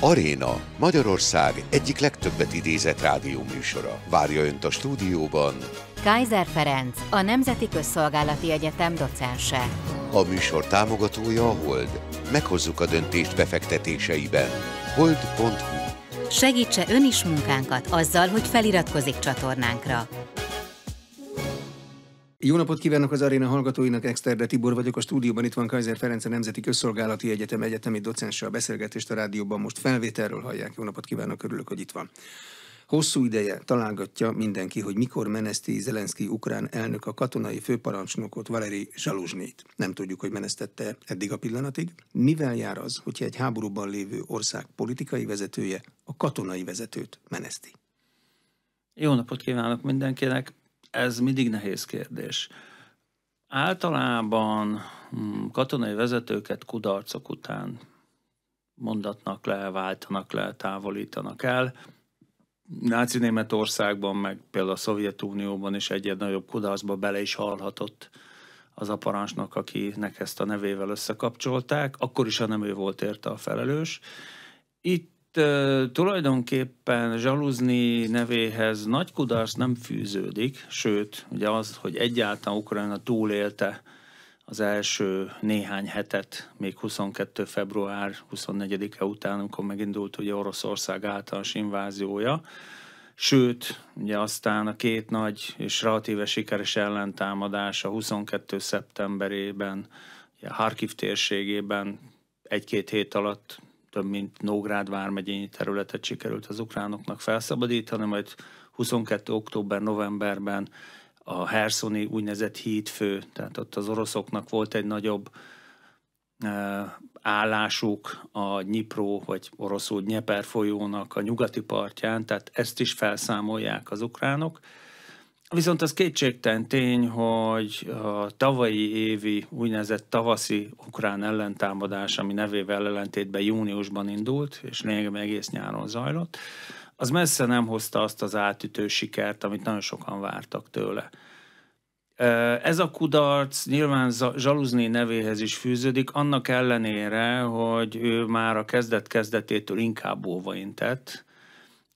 Aréna, Magyarország egyik legtöbbet idézett rádióműsora. Várja Önt a stúdióban Kaiser Ferenc, a Nemzeti Közszolgálati Egyetem docense. A műsor támogatója a Hold. Meghozzuk a döntést befektetéseiben. Hold.hu. Segítse Ön is munkánkat azzal, hogy feliratkozik csatornánkra. Jó napot kívánok az Aréna hallgatóinak, Exterde Tibor vagyok, a stúdióban itt van Kaiser Ferenc, a Nemzeti Közszolgálati Egyetem egyetemi docense. A beszélgetést a rádióban most felvételről hallják. Jó napot kívánok, örülök, hogy itt van. Hosszú ideje találgatja mindenki, hogy mikor meneszti Zelenszkij ukrán elnök a katonai főparancsnokot, Valerij Zsaluzsnyit. Nem tudjuk, hogy menesztette eddig a pillanatig. Mivel jár az, hogyha egy háborúban lévő ország politikai vezetője a katonai vezetőt meneszti? Jó napot kívánok mindenkinek! Ez mindig nehéz kérdés. Általában katonai vezetőket kudarcok után mondatnak le, váltanak le, távolítanak el. Náci Németországban, meg például a Szovjetunióban is egy nagyobb kudarcba bele is halhatott az a parancsnok, akinek ezt a nevével összekapcsolták. Akkor is, ha nem ő volt érte a felelős. Itt tulajdonképpen Zsaluzsnyi nevéhez nagy kudarc nem fűződik, sőt, ugye az, hogy egyáltalán Ukrajna túlélte az első néhány hetet, még 22. február 24-e után, amikor megindult ugye Oroszország általános inváziója, sőt, ugye aztán a két nagy és relatíve sikeres ellentámadása 22. szeptemberében, ugye Harkiv térségében egy-két hét alatt több mint Nógrád vármegyényi területet sikerült az ukránoknak felszabadítani, majd 22. október-novemberben a herszoni úgynevezett hídfő, tehát ott az oroszoknak volt egy nagyobb állásuk a Dnyipró, vagy oroszul Dnyeper folyónak a nyugati partján, tehát ezt is felszámolják az ukránok. Viszont az kétségtelen tény, hogy a tavalyi évi úgynevezett tavaszi ukrán ellentámadás, ami nevével ellentétben júniusban indult, és lényegében egész nyáron zajlott, az messze nem hozta azt az átütő sikert, amit nagyon sokan vártak tőle. Ez a kudarc nyilván Zsaluzsnyi nevéhez is fűződik, annak ellenére, hogy ő már a kezdet-kezdetétől inkább óvaintett.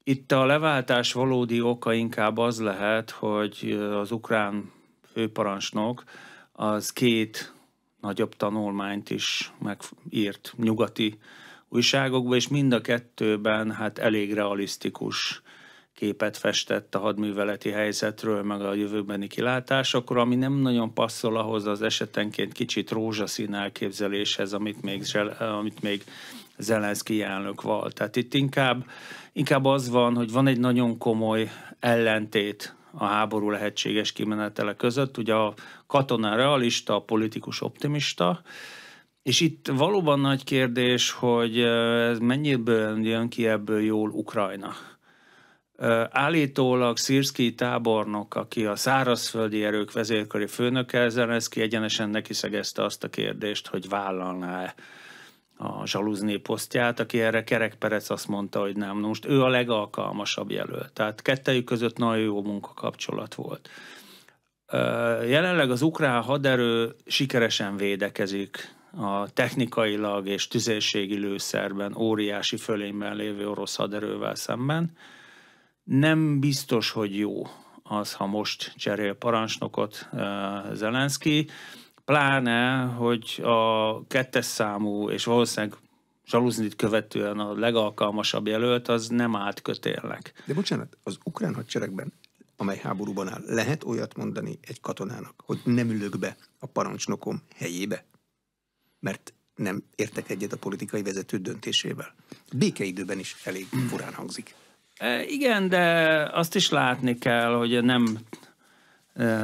Itt a leváltás valódi oka inkább az lehet, hogy az ukrán főparancsnok az két nagyobb tanulmányt is megírt nyugati újságokba, és mind a kettőben hát elég realisztikus képet festett a hadműveleti helyzetről, meg a jövőbeni kilátásokról, ami nem nagyon passzol ahhoz az esetenként kicsit rózsaszín elképzeléshez, amit még Zelenszkij elnök van. Tehát itt inkább az van, hogy van egy nagyon komoly ellentét a háború lehetséges kimenetele között. Ugye a katona realista, a politikus optimista, és itt valóban nagy kérdés, hogy ez mennyiből jön ki ebből jól Ukrajna. Állítólag Szirszkij tábornok, aki a szárazföldi erők vezérkari főnöke, Zelenszkij egyenesen nekiszegezte azt a kérdést, hogy vállalná-e a Zsaluzsnyi posztját, aki erre Kerek Perec azt mondta, hogy nem. Most ő a legalkalmasabb jelölt. Tehát kettejük között nagyon jó munkakapcsolat volt. Jelenleg az ukrán haderő sikeresen védekezik a technikailag és tüzérségi lőszerben óriási fölényben lévő orosz haderővel szemben. Nem biztos, hogy jó az, ha most cserél parancsnokot Zelenszkij, pláne, hogy a kettes számú és valószínűleg Zsaluzsnyit követően a legalkalmasabb jelölt, az nem állt kötélnek. De bocsánat, az ukrán hadseregben, amely háborúban áll, lehet olyat mondani egy katonának, hogy nem ülök be a parancsnokom helyébe, mert nem értek egyet a politikai vezető döntésével. Békeidőben is elég furán hangzik. Igen, de azt is látni kell, hogy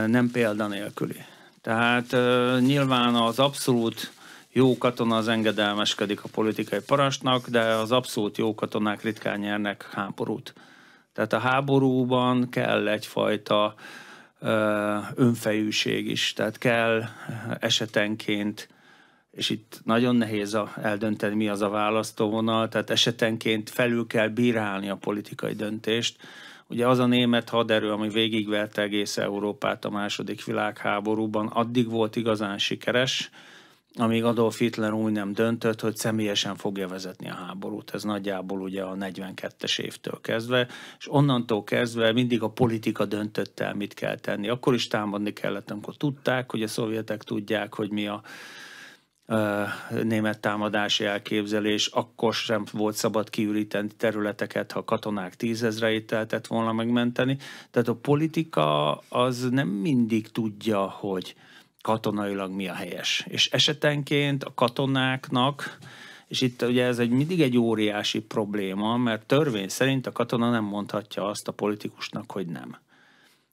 nem példanélküli. Tehát nyilván az abszolút jó katona az engedelmeskedik a politikai parancsnak, de az abszolút jó katonák ritkán nyernek háborút. Tehát a háborúban kell egyfajta önfejűség is, tehát kell esetenként, és itt nagyon nehéz eldönteni, mi az a választóvonal, tehát esetenként felül kell bírálni a politikai döntést. Ugye az a német haderő, ami végigverte egész Európát a második világháborúban, addig volt igazán sikeres, amíg Adolf Hitler úgy nem döntött, hogy személyesen fogja vezetni a háborút. Ez nagyjából ugye a 42-es évtől kezdve, és onnantól kezdve mindig a politika döntött el, mit kell tenni. Akkor is támadni kellett, amikor tudták, hogy a szovjetek tudják, hogy mi a német támadási elképzelés, akkor sem volt szabad kiüríteni területeket, ha katonák 10 000-eit lehetett volna megmenteni. Tehát a politika az nem mindig tudja, hogy katonailag mi a helyes. És esetenként a katonáknak, és itt ugye ez mindig egy óriási probléma, mert törvény szerint a katona nem mondhatja azt a politikusnak, hogy nem.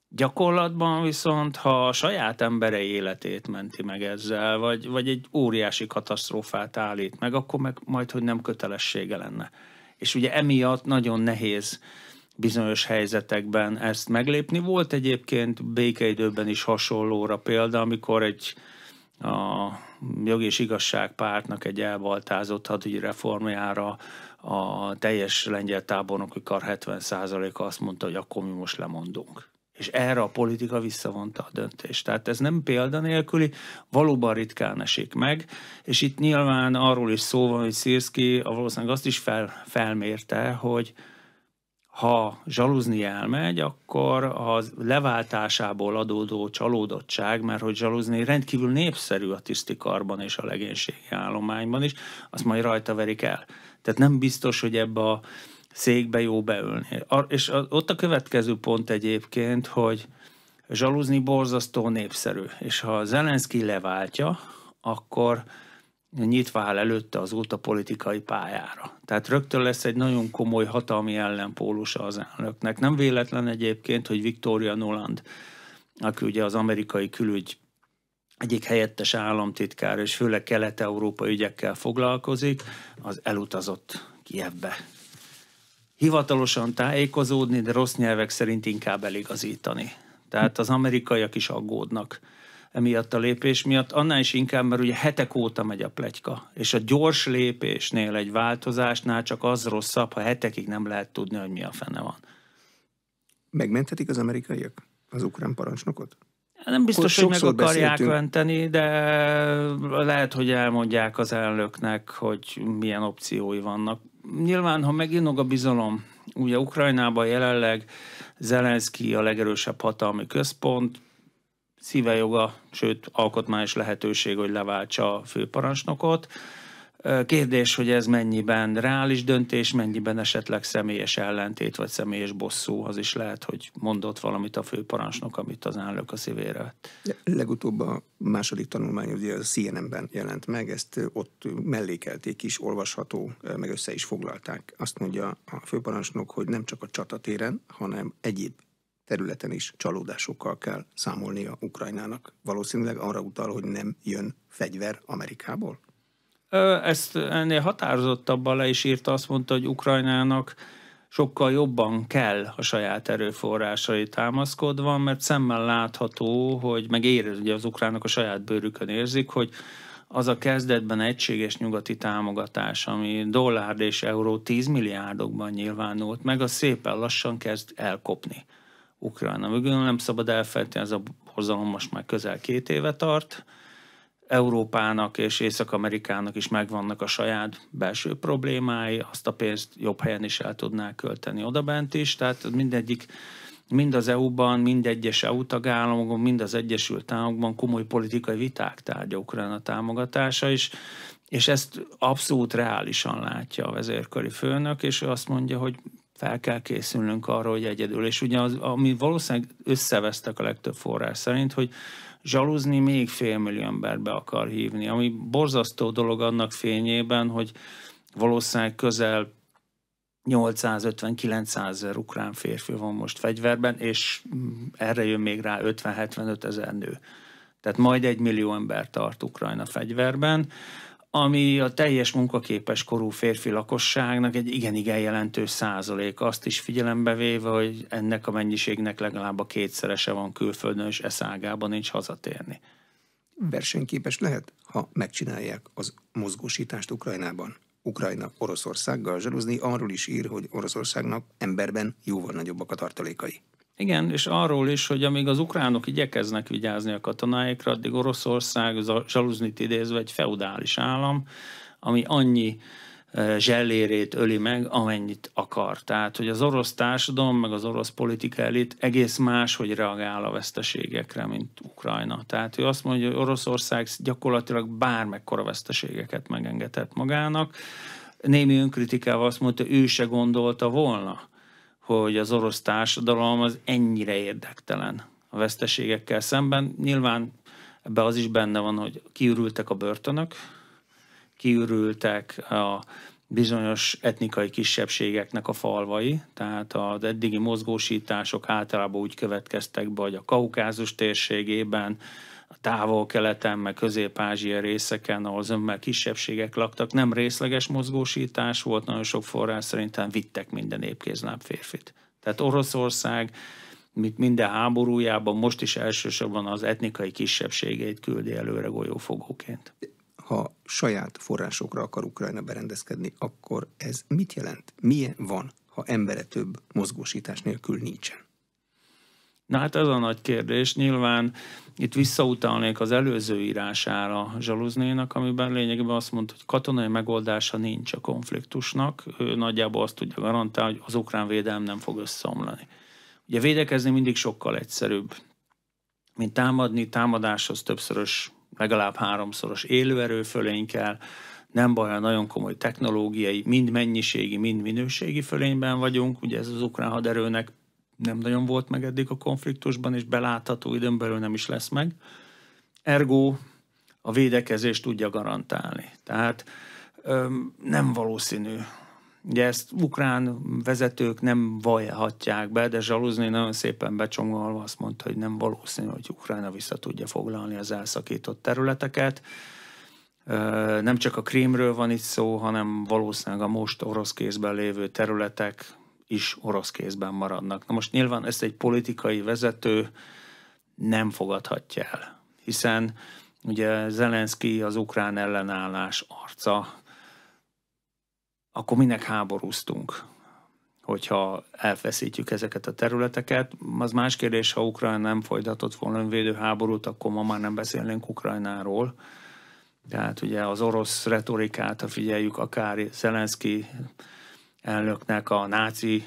Gyakorlatban viszont, ha a saját emberei életét menti meg ezzel, vagy egy óriási katasztrófát állít meg, akkor meg majd, hogy nem kötelessége lenne. És ugye emiatt nagyon nehéz bizonyos helyzetekben ezt meglépni. Volt egyébként békeidőben is hasonlóra példa, amikor a Jog és Igazság pártnak egy elbaltázott hadügyi reformjára a teljes lengyel tábornoki kar 70%-a azt mondta, hogy akkor mi most lemondunk. És erre a politika visszavonta a döntést. Tehát ez nem példanélküli, valóban ritkán esik meg, és itt nyilván arról is szó van, hogy Sirski valószínűleg azt is felmérte, hogy ha Zsaluzny elmegy, akkor a leváltásából adódó csalódottság, mert hogy Zsaluzny rendkívül népszerű a tisztikarban és a legénységi állományban is, azt majd rajta verik el. Tehát nem biztos, hogy ebbe a székbe jó beülni. És ott a következő pont egyébként, hogy Zsaluzny borzasztó népszerű, és ha Zelenszky leváltja, akkor nyitva áll előtte azóta politikai pályára. Tehát rögtön lesz egy nagyon komoly hatalmi ellenpólusa az elnöknek. Nem véletlen egyébként, hogy Victoria Nuland, aki ugye az amerikai külügy egyik helyettes államtitkár, és főleg kelet-európai ügyekkel foglalkozik, az elutazott Kijevbe. Hivatalosan tájékozódni, de rossz nyelvek szerint inkább eligazítani. Tehát az amerikaiak is aggódnak emiatt a lépés miatt, annál is inkább, mert ugye hetek óta megy a pletyka, és a gyors lépésnél, egy változásnál csak az rosszabb, ha hetekig nem lehet tudni, hogy mi a fene van. Megmenthetik az amerikaiak az ukrán parancsnokot? Nem biztos, hogy meg akarják menteni, de lehet, hogy elmondják az elnöknek, hogy milyen opciói vannak. Nyilván, ha meginog a bizalom, ugye Ukrajnában jelenleg Zelenszky a legerősebb hatalmi központ, szíve joga, sőt alkotmányos lehetőség, hogy leváltsa a főparancsnokot. Kérdés, hogy ez mennyiben reális döntés, mennyiben esetleg személyes ellentét, vagy személyes bosszú, az is lehet, hogy mondott valamit a főparancsnok, amit az elnök a szívére vett. Legutóbb a második tanulmány ugye a CNN-ben jelent meg, ezt ott mellékelték is, olvasható, meg össze is foglalták. Azt mondja a főparancsnok, hogy nem csak a csatatéren, hanem egyéb területen is csalódásokkal kell számolnia Ukrajnának. Valószínűleg arra utal, hogy nem jön fegyver Amerikából? Ezt ennél határozottabban le is írta, azt mondta, hogy Ukrajnának sokkal jobban kell a saját erőforrásai támaszkodva, mert szemmel látható, hogy meg ugye az ukránok a saját bőrükön érzik, hogy az a kezdetben egységes nyugati támogatás, ami dollár és euró 10 milliárdokban nyilvánult meg, az szépen lassan kezd elkopni Ukrajna mögül. Nem szabad elfelejteni, ez a borzalom most már közel 2 éve tart. Európának és Észak-Amerikának is megvannak a saját belső problémái, azt a pénzt jobb helyen is el tudná költeni odabent is, tehát mindegyik, mind az EU-ban, mind egyes EU tagállamokban, mind az Egyesült Államokban komoly politikai viták tárgya Ukrajna támogatása is, és ezt abszolút reálisan látja a vezérkari főnök, és ő azt mondja, hogy fel kell készülnünk arra, hogy egyedül. És ugye ami valószínűleg összevesztek a legtöbb forrás szerint, hogy Zsaluzny még 500 000 embert be akar hívni, ami borzasztó dolog annak fényében, hogy valószínűleg közel 850-900 000 ukrán férfi van most fegyverben, és erre jön még rá 50-75 000 nő. Tehát majd 1 millió ember tart Ukrajna fegyverben, ami a teljes munkaképes korú férfi lakosságnak egy igen-igen jelentős százalék. Azt is figyelembe véve, hogy ennek a mennyiségnek legalább a 2-szerese van külföldön, és eszágában nincs hazatérni. Versenyképes lehet, ha megcsinálják az mozgósítást Ukrajnában. Ukrajna Oroszországgal. Zsaluzny arról is ír, hogy Oroszországnak emberben jóval nagyobbak a tartalékai. Igen, és arról is, hogy amíg az ukránok igyekeznek vigyázni a katonáikra, addig Oroszország, Zsaluznit idézve, egy feudális állam, ami annyi zsellérét öli meg, amennyit akar. Tehát, hogy az orosz társadalom, meg az orosz politika elit egész máshogy reagál a veszteségekre, mint Ukrajna. Tehát ő azt mondja, hogy Oroszország gyakorlatilag bármekkora veszteségeket megengedett magának. Némi önkritikával azt mondta, ő se gondolta volna, hogy az orosz társadalom az ennyire érdektelen a veszteségekkel szemben. Nyilván ebben az is benne van, hogy kiürültek a börtönök, kiürültek a bizonyos etnikai kisebbségeknek a falvai, tehát az eddigi mozgósítások általában úgy következtek be, hogy a Kaukázus térségében, a Távol-Keleten, meg Közép-Ázsia részeken, ahol zömmel kisebbségek laktak, nem részleges mozgósítás volt, nagyon sok forrás szerintem vittek minden épkézláb férfit. Tehát Oroszország, mint minden háborújában, most is elsősorban az etnikai kisebbségeit küldi előre golyófogóként. Ha saját forrásokra akar Ukrajna berendezkedni, akkor ez mit jelent? Milyen van, ha embere több mozgósítás nélkül nincsen? Na hát ez a nagy kérdés. Nyilván itt visszautalnék az előző írására Zsaluznénak, amiben lényegében azt mondta, hogy katonai megoldása nincs a konfliktusnak. Ő nagyjából azt tudja garantálni, hogy az ukrán védelem nem fog összeomlani. Ugye védekezni mindig sokkal egyszerűbb, mint támadni. Támadáshoz többszörös, legalább 3-szoros élőerő fölény kell. Nem baj, ha nagyon komoly technológiai, mind mennyiségi, mind minőségi fölényben vagyunk. Ugye ez az ukrán haderőnek nem nagyon volt meg eddig a konfliktusban, és belátható időn belül nem is lesz meg. Ergo a védekezést tudja garantálni. Tehát nem valószínű. Ugye ezt ukrán vezetők nem vallhatják be, de Zsaluzni nagyon szépen becsomagolva azt mondta, hogy nem valószínű, hogy Ukrajna vissza tudja foglalni az elszakított területeket. Nem csak a Krímről van itt szó, hanem valószínűleg a most orosz kézben lévő területek is orosz kézben maradnak. Na most nyilván ezt egy politikai vezető nem fogadhatja el, hiszen ugye Zelenszky az ukrán ellenállás arca, akkor minek háborúztunk, hogyha elfeszítjük ezeket a területeket. Az más kérdés, ha Ukrajna nem folytatott volna önvédő háborút, akkor ma már nem beszélnénk Ukrajnáról. Tehát ugye az orosz retorikát, ha figyeljük, akár Zelenszky elnöknek a náci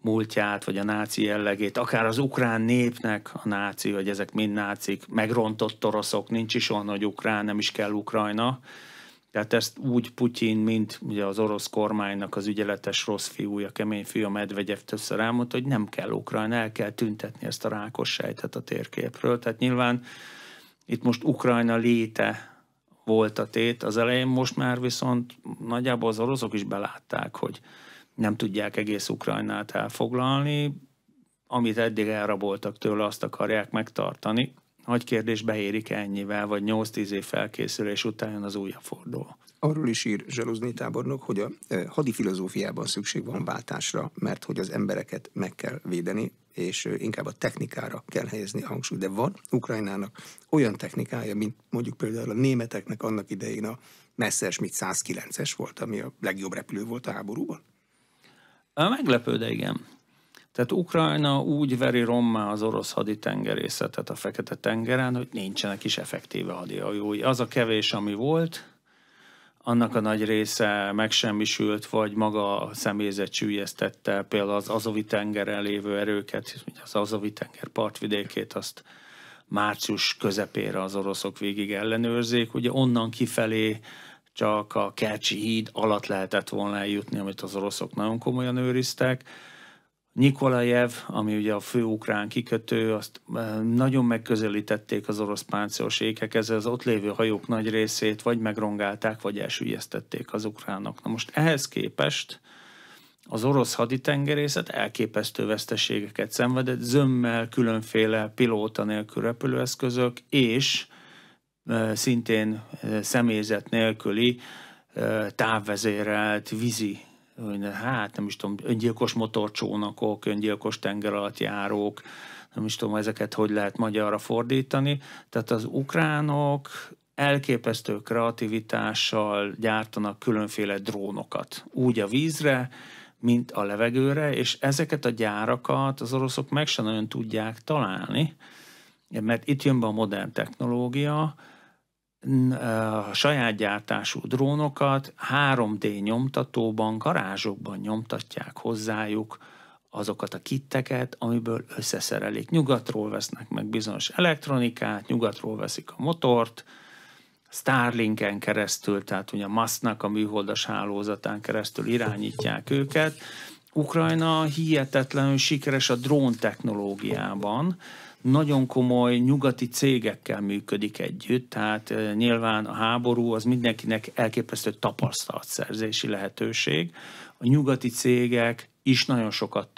múltját, vagy a náci jellegét, akár az ukrán népnek a náci, vagy ezek mind nácik, megrontott oroszok, nincs is olyan, hogy ukrán, nem is kell Ukrajna. Tehát ezt úgy Putyin, mint ugye az orosz kormánynak az ügyeletes rossz fiúja, kemény fiú, Medvegyev többször elmondta, hogy nem kell Ukrajna, el kell tüntetni ezt a rákos sejtet a térképről. Tehát nyilván itt most Ukrajna léte volt a tét az elején, most már viszont nagyjából az oroszok is belátták, hogy nem tudják egész Ukrajnát elfoglalni, amit eddig elraboltak tőle, azt akarják megtartani. Nagy kérdés, beérik ennyivel, vagy 8-10 év felkészülés után jön az újabb forduló. Arról is ír Zsaluzny tábornok, hogy a hadifilozófiában szükség van váltásra, mert hogy az embereket meg kell védeni, és inkább a technikára kell helyezni a hangsúlyt. De van Ukrajnának olyan technikája, mint mondjuk például a németeknek annak idején a Messerschmitt 109-es volt, ami a legjobb repülő volt a háborúban? Meglepő, de igen. Tehát Ukrajna úgy veri rommá az orosz haditengerészetet a Fekete-tengeren, hogy nincsenek is effektíve hadihajói. Az a kevés, ami volt, annak a nagy része megsemmisült, vagy maga a személyzet süllyesztette, például az Azovi-tengeren lévő erőket, az Azovi-tenger partvidékét, azt március közepére az oroszok végig ellenőrzik. Ugye onnan kifelé csak a Kercsi híd alatt lehetett volna eljutni, amit az oroszok nagyon komolyan őriztek. Nikolajev, ami ugye a fő ukrán kikötő, azt nagyon megközelítették az orosz páncélos ékek, ezzel az ott lévő hajók nagy részét vagy megrongálták, vagy elsüllyesztették az ukránok. Na most ehhez képest az orosz haditengerészet elképesztő veszteségeket szenvedett, zömmel különféle pilóta nélkül repülőeszközök, és szintén személyzet nélküli távvezérelt vízi, hát nem is tudom, öngyilkos motorcsónakok, öngyilkos tengeralattjárók, nem is tudom, ezeket hogy lehet magyarra fordítani. Tehát az ukránok elképesztő kreativitással gyártanak különféle drónokat. Úgy a vízre, mint a levegőre, és ezeket a gyárakat az oroszok meg sem nagyon tudják találni, mert itt jön be a modern technológia, a saját gyártású drónokat 3D nyomtatóban, garázsokban nyomtatják hozzájuk azokat a kitteket, amiből összeszerelik. Nyugatról vesznek meg bizonyos elektronikát, nyugatról veszik a motort, Starlinken keresztül, tehát ugye a Musknak a műholdas hálózatán keresztül irányítják őket. Ukrajna hihetetlenül sikeres a drón technológiában, nagyon komoly nyugati cégekkel működik együtt, tehát nyilván a háború az mindenkinek elképesztő tapasztalatszerzési lehetőség. A nyugati cégek is nagyon sokat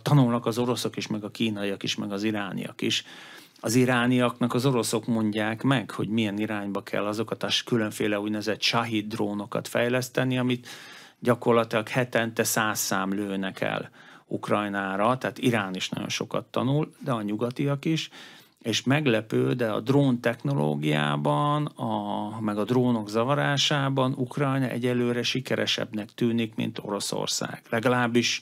tanulnak az oroszok is, meg a kínaiak is, meg az irániak is. Az irániaknak az oroszok mondják meg, hogy milyen irányba kell azokat a különféle úgynevezett Shahid drónokat fejleszteni, amit gyakorlatilag hetente 100 szám lőnek el Ukrajnára, tehát Irán is nagyon sokat tanul, de a nyugatiak is, és meglepő, de a drón technológiában, meg a drónok zavarásában Ukrajna egyelőre sikeresebbnek tűnik, mint Oroszország. Legalábbis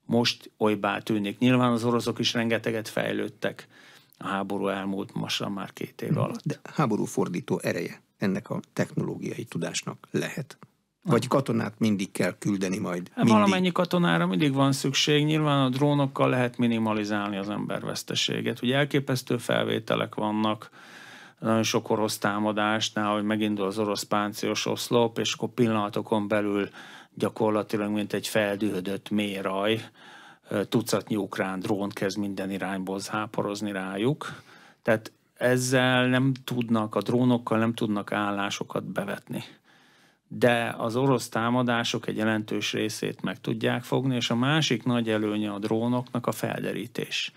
most olybá tűnik. Nyilván az oroszok is rengeteget fejlődtek a háború elmúlt most már 2 év alatt. De háborúfordító ereje ennek a technológiai tudásnak lehet? Vagy katonát mindig kell küldeni majd? Valamennyi katonára mindig van szükség. Nyilván a drónokkal lehet minimalizálni az emberveszteséget. Ugye elképesztő felvételek vannak, nagyon sok orosz támadásnál, hogy megindul az orosz páncélos oszlop, és akkor pillanatokon belül gyakorlatilag, mint egy feldühödött mélyraj, tucatnyi ukrán drón kezd minden irányból záporozni rájuk. Tehát ezzel a drónokkal nem tudnak állásokat bevetni. De az orosz támadások egy jelentős részét meg tudják fogni, és a másik nagy előnye a drónoknak a felderítés.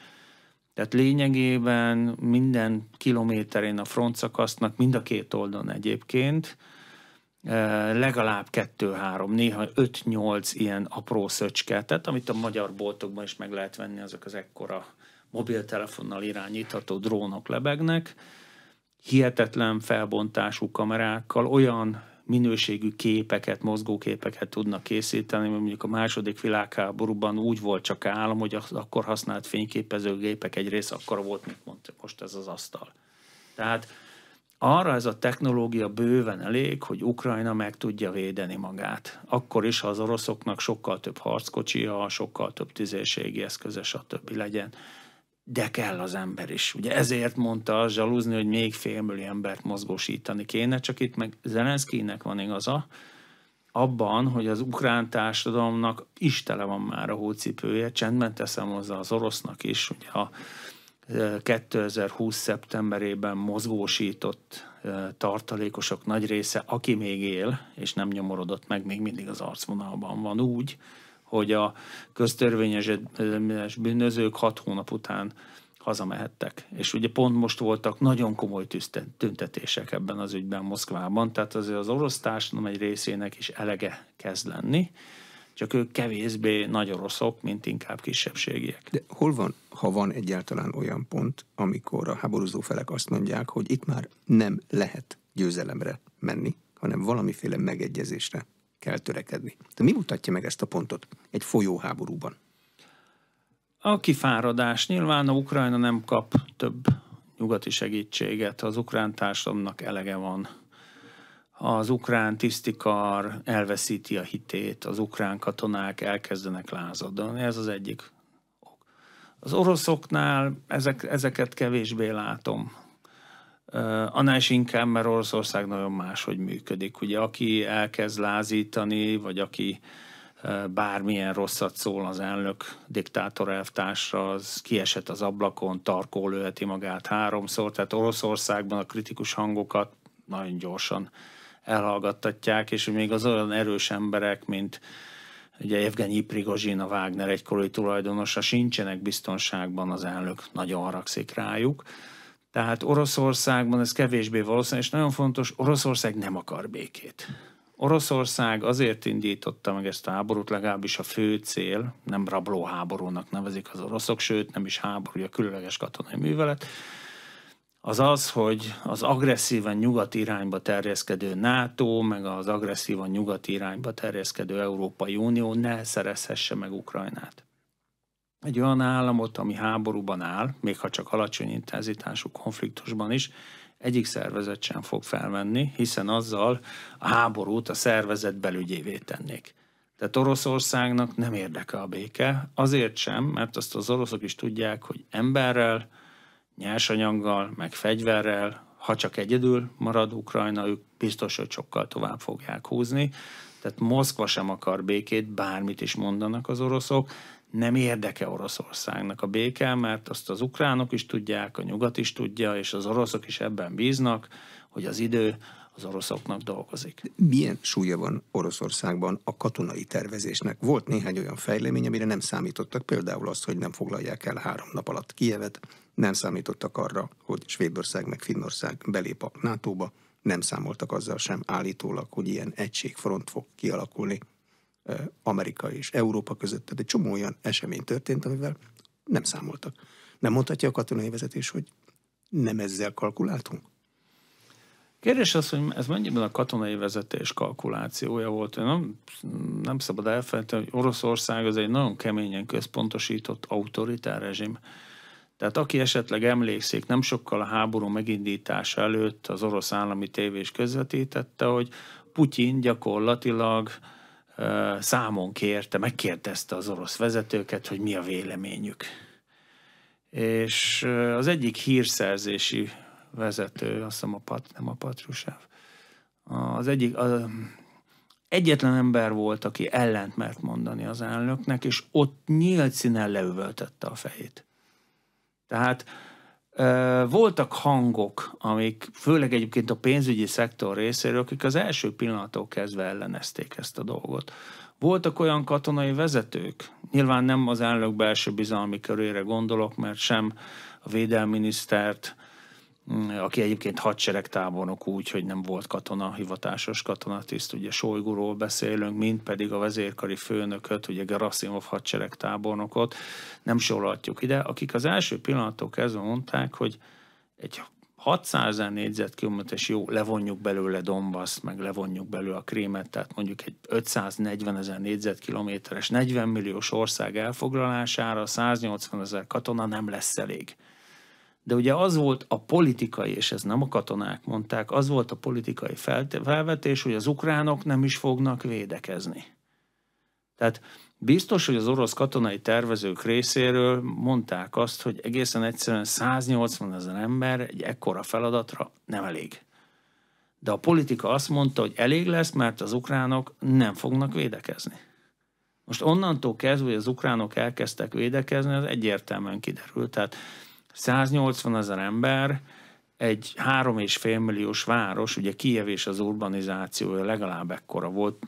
Tehát lényegében minden kilométerén a frontszakasznak, mind a 2 oldalon egyébként, legalább 2-3, néha 5-8 ilyen apró szöcske, tehát amit a magyar boltokban is meg lehet venni, azok az ekkora mobiltelefonnal irányítható drónok lebegnek, hihetetlen felbontású kamerákkal, olyan minőségű képeket, mozgóképeket tudnak készíteni, mert mondjuk a második világháborúban úgy volt csak állam, hogy akkor használt fényképezőgépek egy része akkora volt, mint mondta most ez az asztal. Tehát arra ez a technológia bőven elég, hogy Ukrajna meg tudja védeni magát. Akkor is, ha az oroszoknak sokkal több harckocsia, sokkal több tüzérségi eszköze, stb. Legyen. De kell az ember is. Ugye ezért mondta Zsaluzny, hogy még 500 000 embert mozgósítani kéne, csak itt meg Zelenszkijnek van igaza abban, hogy az ukrán társadalomnak is tele van már a hócipője, csendben teszem hozzá az orosznak is, ugye a 2020. szeptemberében mozgósított tartalékosok nagy része, aki még él, és nem nyomorodott meg, még mindig az arcvonalban van úgy, hogy a köztörvényes bűnözők 6 hónap után hazamehettek. És ugye pont most voltak nagyon komoly tüntetések ebben az ügyben Moszkvában, tehát azért az orosz társadalom egy részének is elege kezd lenni, csak ők kevésbé nagy oroszok, mint inkább kisebbségiek. De hol van, ha van egyáltalán olyan pont, amikor a háborúzó felek azt mondják, hogy itt már nem lehet győzelemre menni, hanem valamiféle megegyezésre kell törekedni. De mi mutatja meg ezt a pontot egy folyóháborúban? A kifáradás. Nyilván a Ukrajna nem kap több nyugati segítséget, az ukrán társadalomnak elege van. Az ukrán tisztikar elveszíti a hitét, az ukrán katonák elkezdenek lázadni. Ez az egyik ok. Az oroszoknál ezeket kevésbé látom. Annál is inkább, mert Oroszország nagyon máshogy működik. Ugye aki elkezd lázítani, vagy aki bármilyen rosszat szól az elnök diktátor elvtársra, az kiesett az ablakon, tarkó lőheti magát 3-szor, tehát Oroszországban a kritikus hangokat nagyon gyorsan elhallgattatják, és még az olyan erős emberek, mint ugye Evgenyi Prigozsin, a Wagner egykori tulajdonosa, sincsenek biztonságban, az elnök nagyon haragszik rájuk. Tehát Oroszországban ez kevésbé valószínű, és nagyon fontos, Oroszország nem akar békét. Oroszország azért indította meg ezt a háborút, legalábbis a fő cél, nem rablóháborúnak nevezik az oroszok, sőt nem is háború, a különleges katonai művelet. az az, hogy az agresszíven nyugati irányba terjeszkedő NATO, meg az agresszívan nyugati irányba terjeszkedő Európai Unió ne szerezhesse meg Ukrajnát. Egy olyan államot, ami háborúban áll, még ha csak alacsony intenzitású konfliktusban is, egyik szervezet sem fog felvenni, hiszen azzal a háborút a szervezet belügyévé tennék. Tehát Oroszországnak nem érdeke a béke, azért sem, mert azt az oroszok is tudják, hogy emberrel, nyersanyaggal, meg fegyverrel, ha csak egyedül marad Ukrajna, ők biztos, hogy sokkal tovább fogják húzni. Tehát Moszkva sem akar békét, bármit is mondanak az oroszok. Nem érdeke Oroszországnak a béke, mert azt az ukránok is tudják, a nyugat is tudja, és az oroszok is ebben bíznak, hogy az idő az oroszoknak dolgozik. Milyen súlya van Oroszországban a katonai tervezésnek? Volt néhány olyan fejlemény, amire nem számítottak, például azt, hogy nem foglalják el 3 nap alatt Kijevet, nem számítottak arra, hogy Svédország meg Finnország belép a NATO-ba, nem számoltak azzal sem állítólag, hogy ilyen egységfront fog kialakulni Amerika és Európa között. Tehát egy csomó olyan esemény történt, amivel nem számoltak. Nem mondhatja a katonai vezetés, hogy nem ezzel kalkuláltunk? Kérdés az, hogy ez mennyiben a katonai vezetés kalkulációja volt. Nem szabad elfelejteni, hogy Oroszország az egy nagyon keményen központosított autoritár rezsim. Tehát aki esetleg emlékszik, nem sokkal a háború megindítása előtt az orosz állami tévés közvetítette, hogy Putyin gyakorlatilag számon kérte, megkérdezte az orosz vezetőket, hogy mi a véleményük. És az egyik hírszerzési vezető, azt hiszem nem a Patrushev, egyetlen ember volt, aki ellent mert mondani az elnöknek, és ott nyílt színen leüvöltötte a fejét. Tehát voltak hangok, amik főleg egyébként a pénzügyi szektor részéről, akik az első pillanattól kezdve ellenezték ezt a dolgot. Voltak olyan katonai vezetők, nyilván nem az elnök belső bizalmi körére gondolok, mert sem a védelminisztert, aki egyébként hadseregtábornok úgy, hogy nem volt hivatásos katonatiszt, ugye Sojguról beszélünk, mint pedig a vezérkari főnököt, ugye Gerasimov hadseregtábornokot, nem sorolhatjuk ide, akik az első pillanattól kezdve mondták, hogy egy 600 000 négyzetkilométeres jó, levonjuk belőle Donbaszt, meg levonjuk belőle a Krímet, tehát mondjuk egy 540 000 négyzetkilométeres, 40 milliós ország elfoglalására 180 000 katona nem lesz elég. De ugye az volt a politikai, és ez nem a katonák mondták, az volt a politikai felvetés, hogy az ukránok nem is fognak védekezni. Tehát biztos, hogy az orosz katonai tervezők részéről mondták azt, hogy egészen egyszerűen 180 000 ember egy ekkora feladatra nem elég. De a politika azt mondta, hogy elég lesz, mert az ukránok nem fognak védekezni. Most onnantól kezdve, hogy az ukránok elkezdtek védekezni, az egyértelműen kiderült. Tehát 180 000 ember, egy 3,5 milliós város, ugye Kijev és az urbanizációja legalább ekkora volt,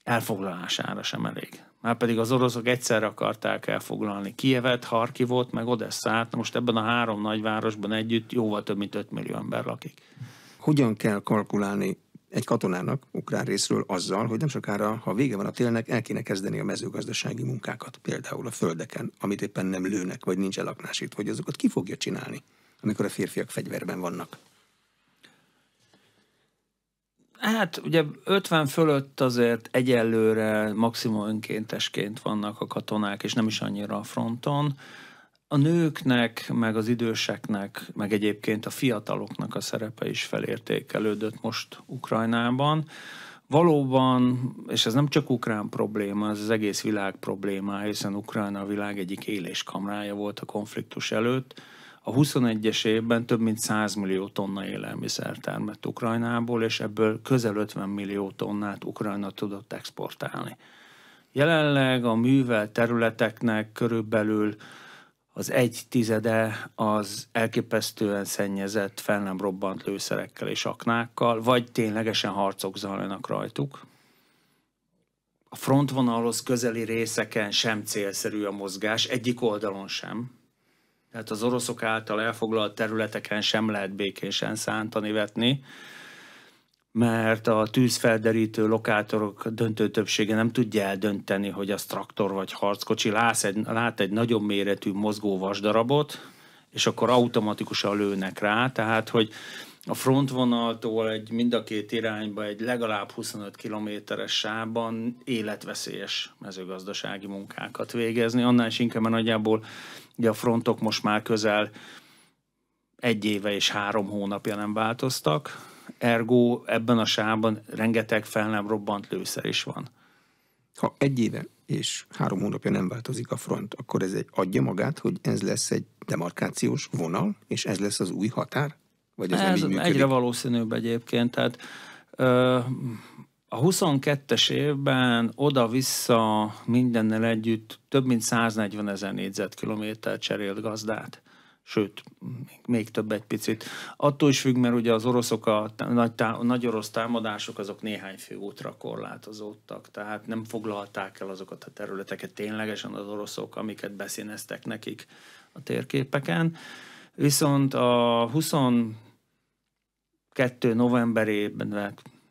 elfoglalására sem elég. Márpedig az oroszok egyszerre akarták elfoglalni Kijevet, Harkivot, meg Odesszát, most ebben a 3 nagyvárosban együtt jóval több mint 5 millió ember lakik. Hogyan kell kalkulálni egy katonának ukrán részről azzal, hogy nem sokára, ha vége van a télnek, el kéne kezdeni a mezőgazdasági munkákat, például a földeken, amit éppen nem lőnek, vagy nincs elaknásítva, hogy azokat ki fogja csinálni, amikor a férfiak fegyverben vannak? Hát ugye 50 fölött azért egyelőre maximum önkéntesként vannak a katonák, és nem is annyira a fronton. A nőknek, meg az időseknek, meg egyébként a fiataloknak a szerepe is felértékelődött most Ukrajnában. Valóban, és ez nem csak ukrán probléma, ez az egész világ problémája, hiszen Ukrajna a világ egyik éléskamrája volt a konfliktus előtt. A 21-es évben több mint 100 millió tonna élelmiszer termett Ukrajnából, és ebből közel 50 millió tonnát Ukrajna tudott exportálni. Jelenleg a művelt területeknek körülbelül az 1/10 az elképesztően szennyezett, fel nem robbant lőszerekkel és aknákkal, vagy ténylegesen harcok zajlanak rajtuk. A frontvonalhoz közeli részeken sem célszerű a mozgás, egyik oldalon sem. Tehát az oroszok által elfoglalt területeken sem lehet békésen szántani, vetni, mert a tűzfelderítő lokátorok döntő többsége nem tudja eldönteni, hogy az traktor vagy harckocsi. Lát egy nagyobb méretű mozgó vasdarabot, és akkor automatikusan lőnek rá, tehát hogy a frontvonaltól mind a két irányba egy legalább 25 kilométeres sávban életveszélyes mezőgazdasági munkákat végezni. Annál is inkább, mert nagyjából ugye a frontok most már közel 1 éve és 3 hónapja nem változtak, ergo ebben a sávban rengeteg fel nem robbant lőszer is van. Ha 1 éve és 3 hónapja nem változik a front, akkor ez adja magát, hogy ez lesz egy demarkációs vonal, és ez lesz az új határ? Vagy ez nem így működik? Egyre valószínűbb egyébként. Tehát a 22-es évben oda-vissza mindennel együtt több mint 140 000 négyzetkilométer cserélt gazdát. Sőt, még több egy picit. Attól is függ, mert ugye az oroszok, a nagy orosz támadások, azok néhány főútra korlátozódtak. Tehát nem foglalták el azokat a területeket ténylegesen az oroszok, amiket beszíneztek nekik a térképeken. Viszont a 22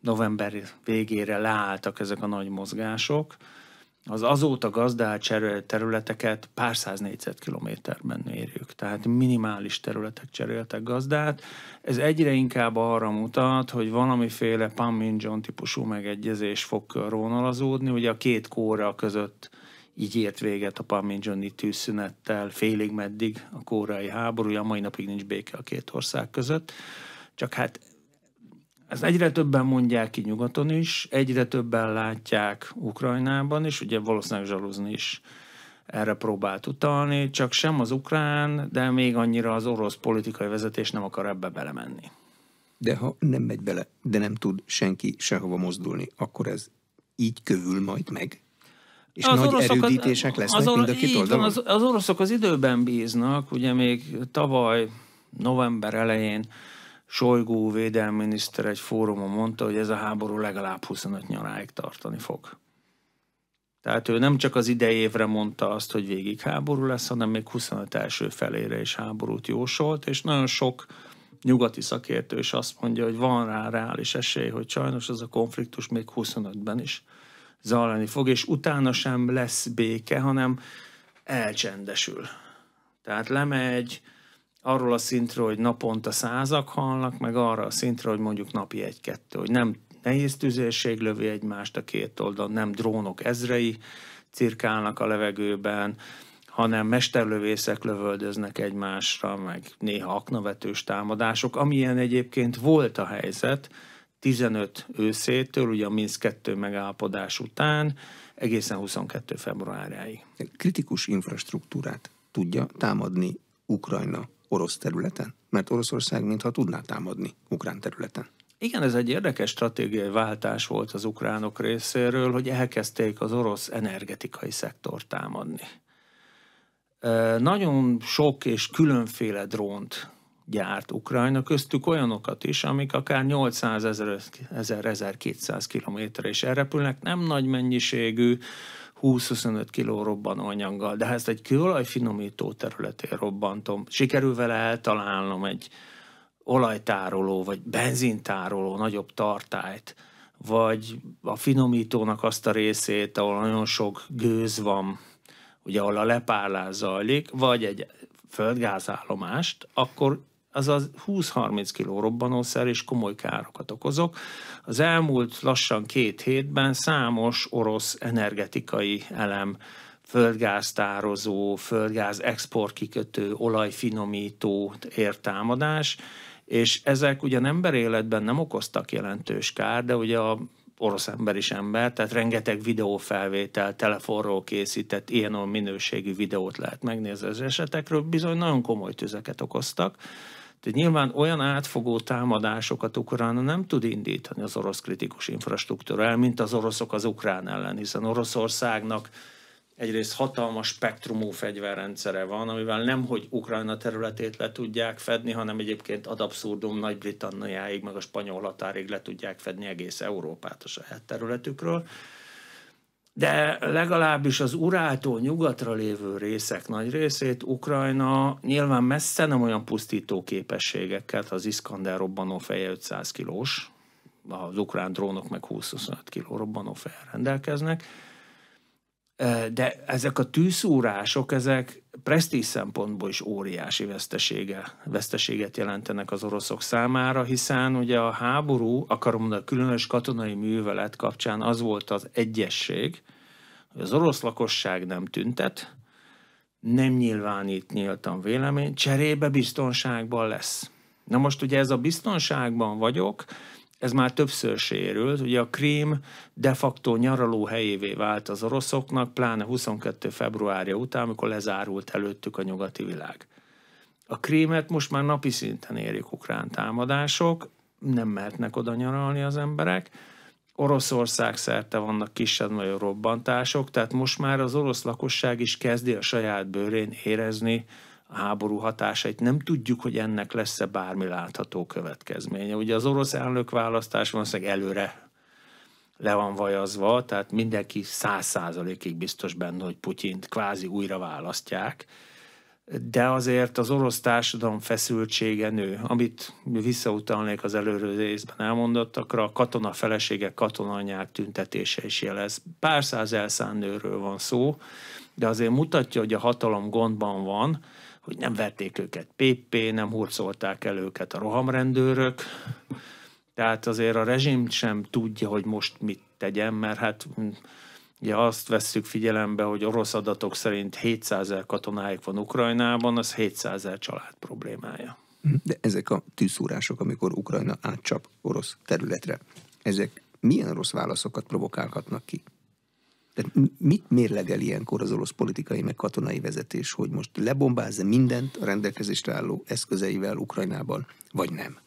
november végére leálltak ezek a nagy mozgások. Az azóta gazdált cserélt területeket pár száz négyzetkilométerben mérjük. Tehát minimális területek cseréltek gazdát. Ez egyre inkább arra mutat, hogy valamiféle Panmunjom típusú megegyezés fog körvonalazódni. Ugye a két Korea között így ért véget a Panmunjomi tűzszünettel félig meddig a koreai háború, a mai napig nincs béke a két ország között. Csak hát ezt egyre többen mondják ki nyugaton is, egyre többen látják Ukrajnában is, ugye valószínűleg Zsaluzny is erre próbált utalni, csak sem az ukrán, de még annyira az orosz politikai vezetés nem akar ebbe belemenni. De ha nem megy bele, de nem tud senki sehova mozdulni, akkor ez így kövül majd meg? És az nagy erődítések lesznek mind a két oldalon? Az oroszok az időben bíznak, ugye még tavaly november elején Sojgu védelminiszter egy fórumon mondta, hogy ez a háború legalább 25 nyaráig tartani fog. Tehát ő nem csak az idei évre mondta azt, hogy végig háború lesz, hanem még 25 első felére is háborút jósolt, és nagyon sok nyugati szakértő is azt mondja, hogy van rá reális esély, hogy sajnos ez a konfliktus még 25-ben is zajlani fog, és utána sem lesz béke, hanem elcsendesül. Tehát lemegy arról a szintről, hogy naponta 100-ak halnak, meg arra a szintre, hogy mondjuk napi 1-2, hogy nem nehéz tüzérség lövi egymást a két oldalon, nem drónok ezrei cirkálnak a levegőben, hanem mesterlövészek lövöldöznek egymásra, meg néha aknavetős támadások, amilyen egyébként volt a helyzet 15 őszétől, ugye a Minszk 2 megállapodás után, egészen 22 februárjáig. Kritikus infrastruktúrát tudja támadni Ukrajna orosz területen? Mert Oroszország mintha tudná támadni ukrán területen. Igen, ez egy érdekes stratégiai váltás volt az ukránok részéről, hogy elkezdték az orosz energetikai szektort támadni. Nagyon sok és különféle drónt gyárt Ukrajna, köztük olyanokat is, amik akár 800-1200 kilométerre is elrepülnek, nem nagy mennyiségű, 20-25 kiló robbanóanyaggal, de ha ezt egy kőolajfinomító területén robbantom, sikerül vele eltalálnom egy olajtároló, vagy benzintároló nagyobb tartályt, vagy a finomítónak azt a részét, ahol nagyon sok gőz van, ugye ahol a lepárlás zajlik, vagy egy földgázállomást, akkor azaz 20-30 kiló robbanószer és komoly károkat okozok. Az elmúlt lassan 2 hétben számos orosz energetikai elem, földgáztározó, földgáz exportkikötő, olajfinomító ért támadás, és ezek ugyan emberéletben nem okoztak jelentős kár, de ugye a orosz ember is ember, tehát rengeteg videófelvétel, telefonról készített, ilyen minőségű videót lehet megnézni az esetekről, bizony nagyon komoly tüzeket okoztak. Tehát nyilván olyan átfogó támadásokat Ukrajna nem tud indítani az orosz kritikus infrastruktúra el, mint az oroszok az ukrán ellen, hiszen Oroszországnak egyrészt hatalmas spektrumú fegyverrendszere van, amivel nemhogy Ukrajna területét le tudják fedni, hanem egyébként ad abszurdum Nagy-Britanniáig, meg a spanyol határig le tudják fedni egész Európát a saját területükről. De legalábbis az Uráltól nyugatra lévő részek nagy részét Ukrajna nyilván messze nem olyan pusztító képességekkel, az Iskander robbanófeje 500 kilós, az ukrán drónok meg 20-25 kiló robbanófejjel rendelkeznek, de ezek a tűzszúrások, ezek presztízs szempontból is óriási veszteséget jelentenek az oroszok számára, hiszen ugye a háború, akarom mondani, a különös katonai művelet kapcsán az volt az egyesség, hogy az orosz lakosság nem tüntet, nem nyilvánít nyíltan vélemény, cserébe biztonságban lesz. Na most ugye ez a biztonságban vagyok, ez már többször sérült. Ugye a Krím de facto nyaraló helyévé vált az oroszoknak, pláne 22. februárja után, amikor lezárult előttük a nyugati világ. A Krímet most már napi szinten érik ukrán támadások, nem mehetnek oda nyaralni az emberek. Oroszország szerte vannak kisebb-nagyobb robbantások, tehát most már az orosz lakosság is kezdi a saját bőrén érezni a háború hatásait. Nem tudjuk, hogy ennek lesz-e bármi látható következménye. Ugye az orosz elnökválasztás valószínűleg előre le van vajazva, tehát mindenki 100%-ig biztos benne, hogy Putyint kvázi újra választják, de azért az orosz társadalom feszültsége nő. Amit visszautalnék az előző részben elmondottakra, a katona feleségek, katonanyák tüntetése is jelez. Pár száz elszánt nőről van szó, de azért mutatja, hogy a hatalom gondban van, hogy nem verték őket PP, nem hurcolták el őket a rohamrendőrök, tehát azért a rezsim sem tudja, hogy most mit tegyen, mert hát ugye azt vesszük figyelembe, hogy orosz adatok szerint 700 000 katonáik van Ukrajnában, az 700 000 család problémája. De ezek a tűzszúrások, amikor Ukrajna átcsap orosz területre, ezek milyen orosz válaszokat provokálhatnak ki? Tehát mit mérlegel ilyenkor az orosz politikai meg katonai vezetés, hogy most lebombázza mindent a rendelkezésre álló eszközeivel Ukrajnában, vagy nem?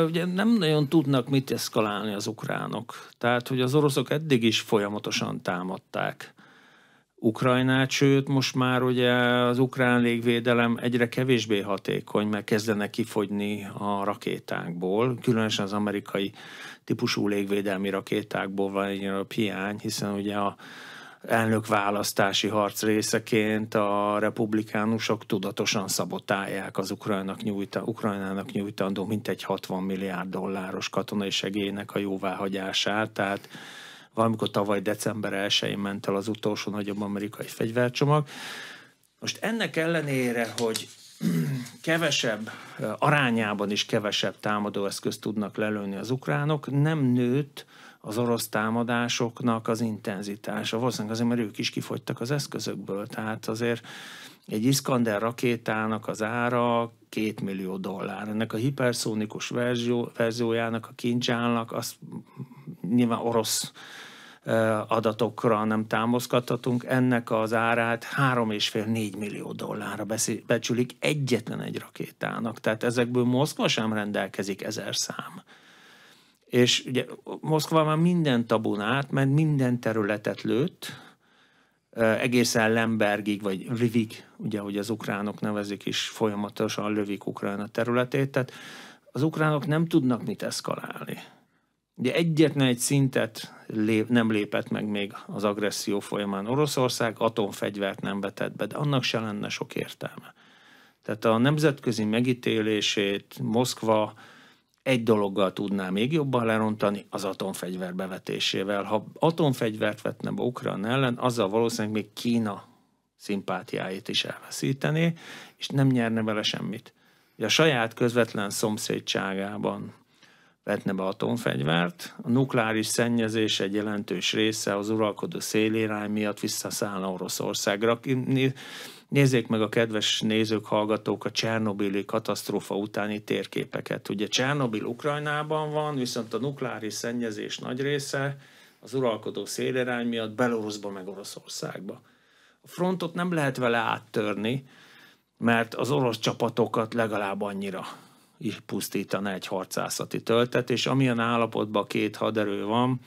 Ugye nem nagyon tudnak mit eszkalálni az ukránok. Tehát, hogy az oroszok eddig is folyamatosan támadták Ukrajnát, sőt, most már ugye az ukrán légvédelem egyre kevésbé hatékony, mert kezdenek kifogyni a rakétákból, különösen az amerikai típusú légvédelmi rakétákból van egy hiány, hiszen ugye a elnökválasztási harc részeként a republikánusok tudatosan szabotálják az Ukrajnának nyújtandó mintegy 60 milliárd dolláros katonai segélynek a jóváhagyását, tehát valamikor tavaly december 1-én ment el az utolsó nagyobb amerikai fegyvercsomag. Most ennek ellenére, hogy kevesebb, arányában is kevesebb támadóeszközt tudnak lelőni az ukránok, nem nőtt az orosz támadásoknak az intenzitása. Valószínűleg azért, mert ők is kifogytak az eszközökből. Tehát azért egy Iskander rakétának az ára $2 millió. Ennek a hiperszónikus verziójának, a Kinzhálnak, az nyilván orosz adatokra nem támaszkodhatunk, ennek az árát $3,5-4 millió becsülik egyetlen egy rakétának. Tehát ezekből Moszkva sem rendelkezik 1000 szám. És ugye Moszkva már minden tabun átment, minden területet lőtt, egészen Lembergig, vagy Lvivig, ugye, hogy az ukránok nevezik is, folyamatosan lövik Ukrajna területét, tehát az ukránok nem tudnak mit eszkalálni. Ugye egyetlen egy szintet nem lépett meg még az agresszió folyamán Oroszország, atomfegyvert nem vetett be, de annak se lenne sok értelme. Tehát a nemzetközi megítélését Moszkva egy dologgal tudná még jobban lerontani, az atomfegyver bevetésével. Ha atomfegyvert vetne be Ukrajna ellen, azzal valószínűleg még Kína szimpátiáit is elveszítené, és nem nyerne vele semmit. A saját közvetlen szomszédságában vetne be atomfegyvert, a nukleáris szennyezés egy jelentős része az uralkodó szélirány miatt visszaszállna Oroszországra. Nézzék meg a kedves nézők, hallgatók a csernobili katasztrófa utáni térképeket. Ugye Csernobil Ukrajnában van, viszont a nukleáris szennyezés nagy része az uralkodó szélirány miatt Belorusszba meg Oroszországba. A frontot nem lehet vele áttörni, mert az orosz csapatokat legalább annyira is pusztítana egy harcászati töltet, és amilyen állapotban két haderő van,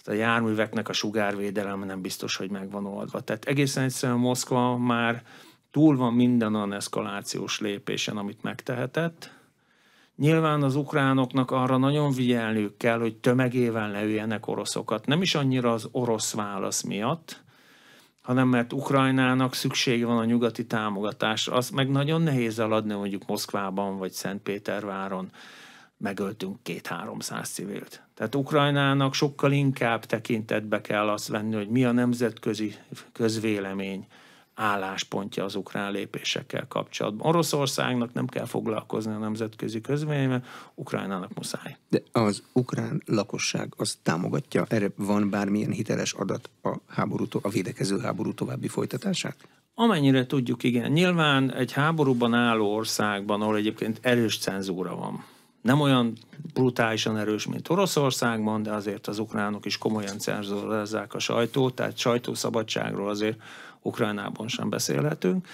a járműveknek a sugárvédelem nem biztos, hogy meg van oldva. Tehát egészen egyszerűen Moszkva már túl van minden olyan eszkalációs lépésen, amit megtehetett. Nyilván az ukránoknak arra nagyon figyelniük kell, hogy tömegével ne öljenek oroszokat. Nem is annyira az orosz válasz miatt, hanem mert Ukrajnának szüksége van a nyugati támogatásra. Az meg nagyon nehéz eladni, mondjuk Moszkvában vagy Szentpéterváron megöltünk 200-300 civilt. Tehát Ukrajnának sokkal inkább tekintetbe kell azt venni, hogy mi a nemzetközi közvélemény álláspontja az ukrán lépésekkel kapcsolatban. Oroszországnak nem kell foglalkozni a nemzetközi közvéleménnyel, Ukrajnának muszáj. De az ukrán lakosság az támogatja? Erre van bármilyen hiteles adat a védekező háború további folytatását? Amennyire tudjuk, igen. Nyilván egy háborúban álló országban, ahol egyébként erős cenzúra van. Nem olyan brutálisan erős, mint Oroszországban, de azért az ukránok is komolyan cenzúrázzák a sajtót, tehát sajtószabadságról azért Ukrajnában sem beszélhetünk.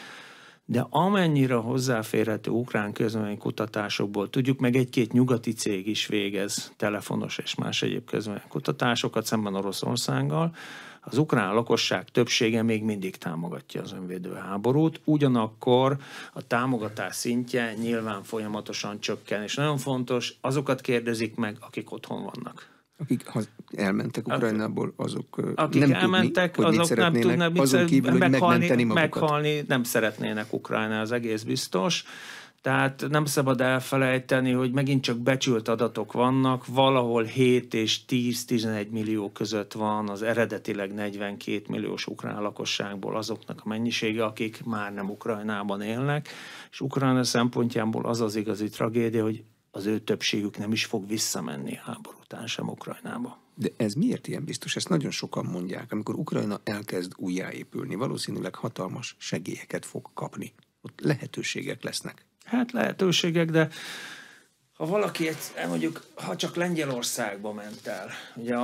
De amennyire hozzáférhető ukrán közvéleménykutatásokból tudjuk, meg egy-két nyugati cég is végez telefonos és más egyéb közvéleménykutatásokat szemben Oroszországgal, az ukrán lakosság többsége még mindig támogatja az önvédő háborút, ugyanakkor a támogatás szintje nyilván folyamatosan csökken, és nagyon fontos, azokat kérdezik meg, akik otthon vannak. Akik elmentek Ukrajnából, azok akik nem elmentek, tudni, hogy azok nem tudnak azon kívül, hogy meghalni, nem szeretnének Ukrajna, az egész biztos. Tehát nem szabad elfelejteni, hogy megint csak becsült adatok vannak, valahol 7 és 10-11 millió között van az eredetileg 42 milliós ukrán lakosságból azoknak a mennyisége, akik már nem Ukrajnában élnek, és Ukrajna szempontjából az az igazi tragédia, hogy az ő többségük nem is fog visszamenni háború után sem Ukrajnába. De ez miért ilyen biztos? Ezt nagyon sokan mondják. Amikor Ukrajna elkezd újjáépülni, valószínűleg hatalmas segélyeket fog kapni. Ott lehetőségek lesznek. Hát lehetőségek, de ha valaki, mondjuk, ha csak Lengyelországba ment el, ugye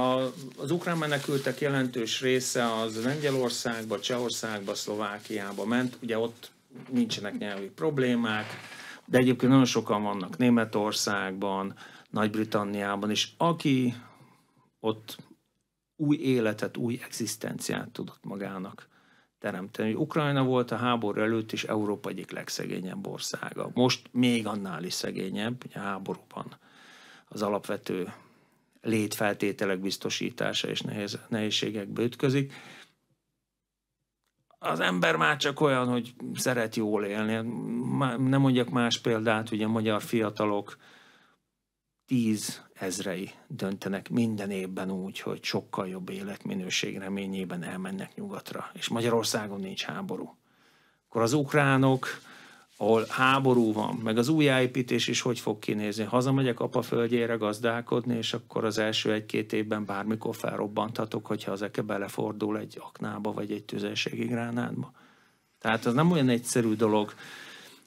az ukrán menekültek jelentős része az Lengyelországba, Csehországba, Szlovákiába ment, ugye ott nincsenek nyelvi problémák, de egyébként nagyon sokan vannak Németországban, Nagy-Britanniában is, aki ott új életet, új egzisztenciát tudott magának teremteni. Ukrajna volt a háború előtt is Európa egyik legszegényebb országa. Most még annál is szegényebb, ugye a háborúban az alapvető létfeltételek biztosítása és nehézségekbe ütközik. Az ember már csak olyan, hogy szeret jól élni. Nem mondjak más példát, ugye a magyar fiatalok 10 ezrei döntenek minden évben úgy, hogy sokkal jobb életminőség reményében elmennek nyugatra. És Magyarországon nincs háború. Akkor az ukránok, ahol háború van, meg az újjáépítés is hogy fog kinézni. Hazamegyek apaföldjére gazdálkodni, és akkor az első 1-2 évben bármikor felrobbanthatok, hogyha az eke belefordul egy aknába, vagy egy tüzelségi gránátba. Tehát az nem olyan egyszerű dolog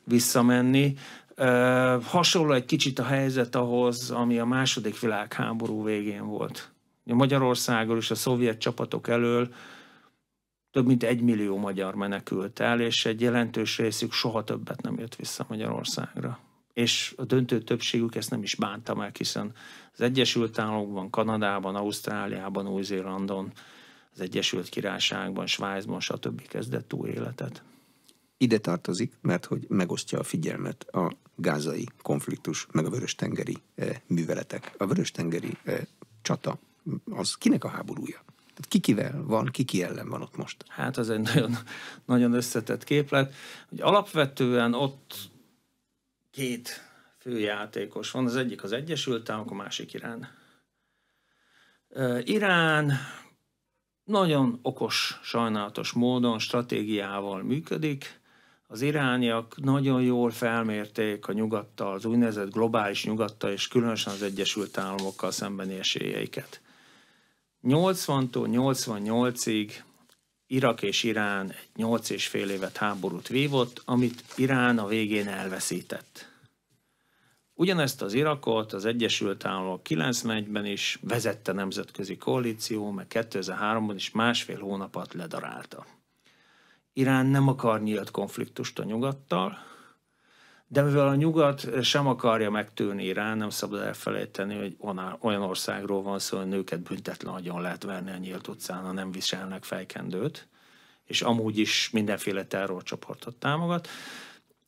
visszamenni. Hasonló egy kicsit a helyzet ahhoz, ami a II. Világháború végén volt. Magyarországon is a szovjet csapatok elől több mint 1 millió magyar menekült el, és egy jelentős részük soha többet nem jött vissza Magyarországra. És a döntő többségük ezt nem is bánta meg, hiszen az Egyesült Államokban, Kanadában, Ausztráliában, Új-Zélandon, az Egyesült Királyságban, Svájcban, stb. Kezdett új életet. Ide tartozik, mert hogy megosztja a figyelmet a gázai konfliktus, meg a vörös-tengeri műveletek. A vörös-tengeri csata, az kinek a háborúja? Kikivel van, ki ellen van ott most? Hát az egy nagyon, nagyon összetett képlet. Hogy alapvetően ott 2 főjátékos van, az egyik az Egyesült Államok, a másik Irán. Irán nagyon okos, sajnálatos módon, stratégiával működik. Az irániak nagyon jól felmérték a nyugattal, az úgynevezett globális nyugattal, és különösen az Egyesült Államokkal szembeni esélyeiket. 80-tól 88-ig Irak és Irán egy 8,5 évet háborút vívott, amit Irán a végén elveszített. Ugyanezt az Irakot az Egyesült Államok 91-ben is vezette nemzetközi koalíció, meg 2003-ban is 1,5 hónap alatt ledarálta. Irán nem akar nyílt konfliktust a nyugattal, de mivel a nyugat sem akarja megtűrni Irán, nem szabad elfelejteni, hogy olyan országról van szó, hogy nőket büntetlen agyon lehet verni a nyílt utcán, ha nem viselnek fejkendőt, és amúgy is mindenféle terrorcsoportot támogat.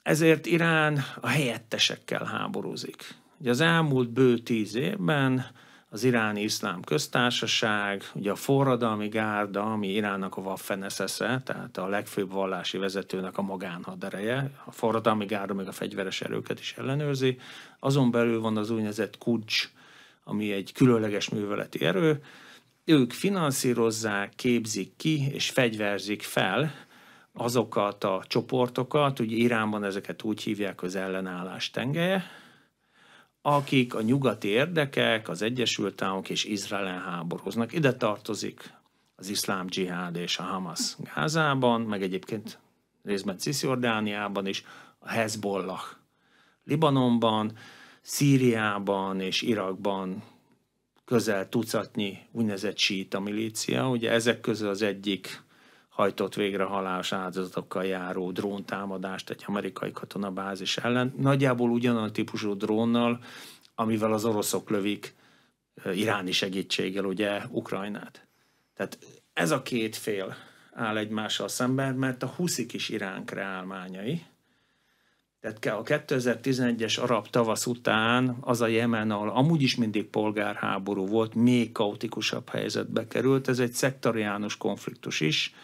Ezért Irán a helyettesekkel háborúzik. Ugye az elmúlt bő 10 évben az Iráni Iszlám Köztársaság, ugye a forradalmi gárda, ami Iránnak a Waffen-SS-e, tehát a legfőbb vallási vezetőnek a magánhadereje, a forradalmi gárda még a fegyveres erőket is ellenőrzi, azon belül van az úgynevezett Quds, ami egy különleges műveleti erő, ők finanszírozzák, képzik ki és fegyverzik fel azokat a csoportokat, ugye Iránban ezeket úgy hívják, hogy az ellenállás tengelye, akik a nyugati érdekek, az Egyesült Államok és Izrael háborúznak. Ide tartozik az iszlám dzsihád és a Hamas Gázában, meg egyébként részben Cisjordániában is, a Hezbollah Libanonban, Szíriában és Irakban közel tucatnyi úgynevezett síita milícia. Ugye ezek közül az egyik hajtott végre halálos áldozatokkal járó dróntámadást egy amerikai katonabázis ellen. Nagyjából ugyanolyan típusú drónnal, amivel az oroszok lövik iráni segítséggel ugye Ukrajnát. Tehát ez a két fél áll egymással szemben, mert a huszik is Irán kreálmányai. Tehát a 2011-es arab tavasz után az a Jemen, ahol amúgy is mindig polgárháború volt, még kaotikusabb helyzetbe került. Ez egy szektariánus konfliktus is.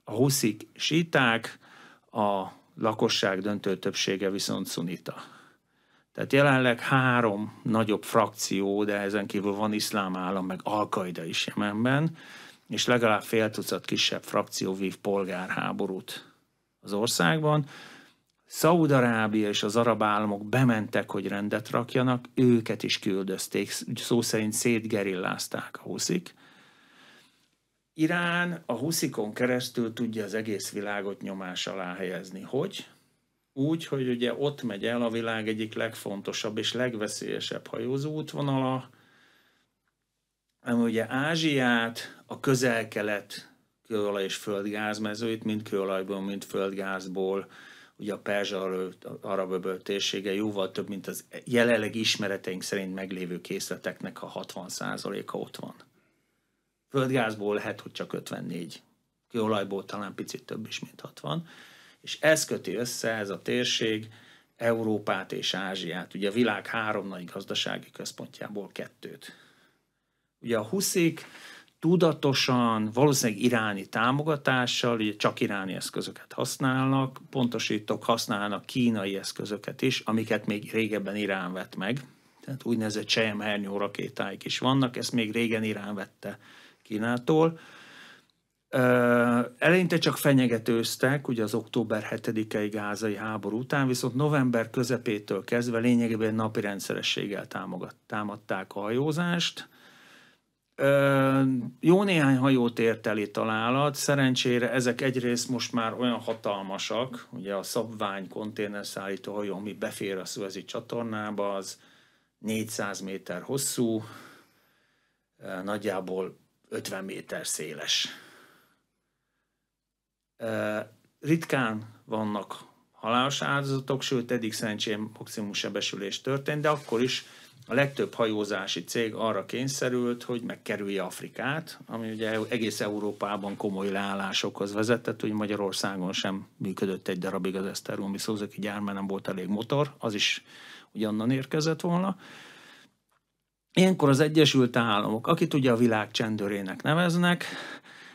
A huszik síták, a lakosság döntő többsége viszont szunita. Tehát jelenleg 3 nagyobb frakció, de ezen kívül van iszlám állam, meg Al-Qaida is Jemenben, és legalább fél tucat kisebb frakció vív polgárháborút az országban. Szaúd-Arábia és az arab államok bementek, hogy rendet rakjanak, őket is küldözték, szó szerint szétgerillázták a huszik. Irán a huszikon keresztül tudja az egész világot nyomás alá helyezni. Hogy? Úgy, hogy ugye ott megy el a világ egyik legfontosabb és legveszélyesebb hajózó útvonala, ami ugye Ázsiát, a közel-kelet kőolaj és földgázmezőit, mind kőolajból, mind földgázból, ugye a Perzsa-arab-öböl térsége jóval több, mint az jelenleg ismereteink szerint meglévő készleteknek a 60%-a ott van. Földgázból lehet, hogy csak 54. Kőolajból talán picit több is, mint 60. És ez köti össze, ez a térség, Európát és Ázsiát. Ugye a világ 3 nagy gazdasági központjából 2. Ugye a huszik tudatosan, valószínűleg iráni támogatással, ugye csak iráni eszközöket használnak, pontosítok, használnak kínai eszközöket is, amiket még régebben Irán vett meg. Tehát úgynevezett selyemhernyó rakétáik is vannak, ezt még régen Irán vette Kínától. Eleinte csak fenyegetőztek, ugye az október 7-i gázai háború után, viszont november közepétől kezdve lényegében napi rendszerességgel támadták a hajózást. Jó néhány hajót ért el találat, szerencsére ezek egyrészt most már olyan hatalmasak, ugye a szabvány konténerszállító hajó, ami befér a Szuezi csatornába, az 400 méter hosszú, nagyjából 50 méter széles. Ritkán vannak halálos áldozatok, sőt eddig szerencsére maximum sebesülés történt, de akkor is a legtöbb hajózási cég arra kényszerült, hogy megkerülje Afrikát, ami ugye egész Európában komoly leállásokhoz vezetett, hogy Magyarországon sem működött egy darabig az Esztergomi Suzuki gyár, mert nem volt elég motor, az is ugyannan érkezett volna. Ilyenkor az Egyesült Államok, akit ugye a világ csendőrének neveznek,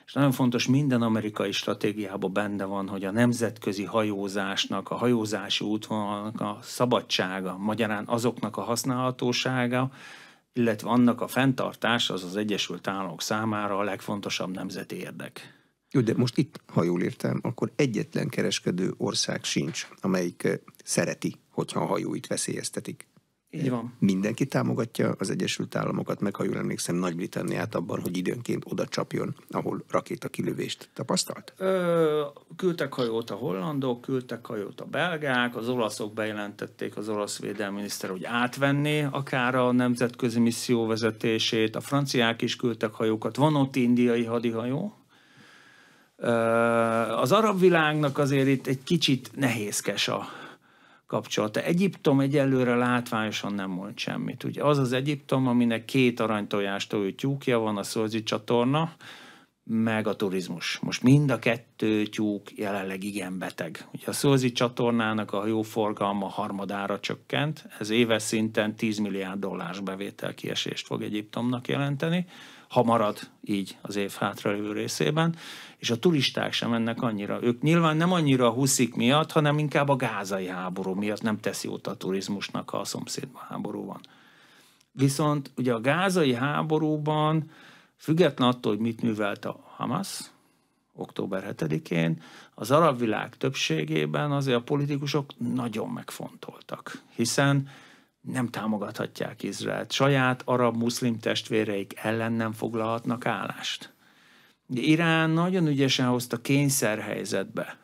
és nagyon fontos, minden amerikai stratégiában benne van, hogy a nemzetközi hajózásnak, a hajózási útvonalnak a szabadsága, magyarán azoknak a használhatósága, illetve annak a fenntartása az Egyesült Államok számára a legfontosabb nemzeti érdek. Jó, de most itt, ha jól értem, akkor egyetlen kereskedő ország sincs, amelyik szereti, hogyha a hajóit veszélyeztetik. Így van. Mindenki támogatja az Egyesült Államokat, meg ha jól emlékszem Nagy-Britanniát abban, hogy időnként oda csapjon, ahol rakétakilövést tapasztalt? Küldtek hajót a hollandok, küldtek hajót a belgák, az olaszok bejelentették, az olasz védelmi miniszter, hogy átvenné akár a nemzetközi misszió vezetését, a franciák is küldtek hajókat, van ott indiai hadihajó. Az arab világnak azért itt egy kicsit nehézkes a kapcsolata. Egyiptom egyelőre látványosan nem mond semmit. Ugye az az Egyiptom, aminek 2 aranytojástól tyúkja van, a Szuezi csatorna, meg a turizmus. Most mind a 2 tyúk jelenleg igen beteg. Ugye a Szuezi csatornának a hajóforgalma harmadára csökkent, ez éves szinten $10 milliárd bevételkiesést fog Egyiptomnak jelenteni, ha marad így az év hátralévő részében, és a turisták sem mennek annyira. Ők nyilván nem annyira a huszik miatt, hanem inkább a gázai háború miatt nem teszi jót a turizmusnak, ha a szomszédban háború van. Viszont ugye a gázai háborúban, független attól, hogy mit művelt a Hamas, október 7-én, az arab világ többségében azért a politikusok nagyon megfontoltak, hiszen nem támogathatják Izraelt. Saját arab-muszlim testvéreik ellen nem foglalhatnak állást. Irán nagyon ügyesen hozta kényszerhelyzetbe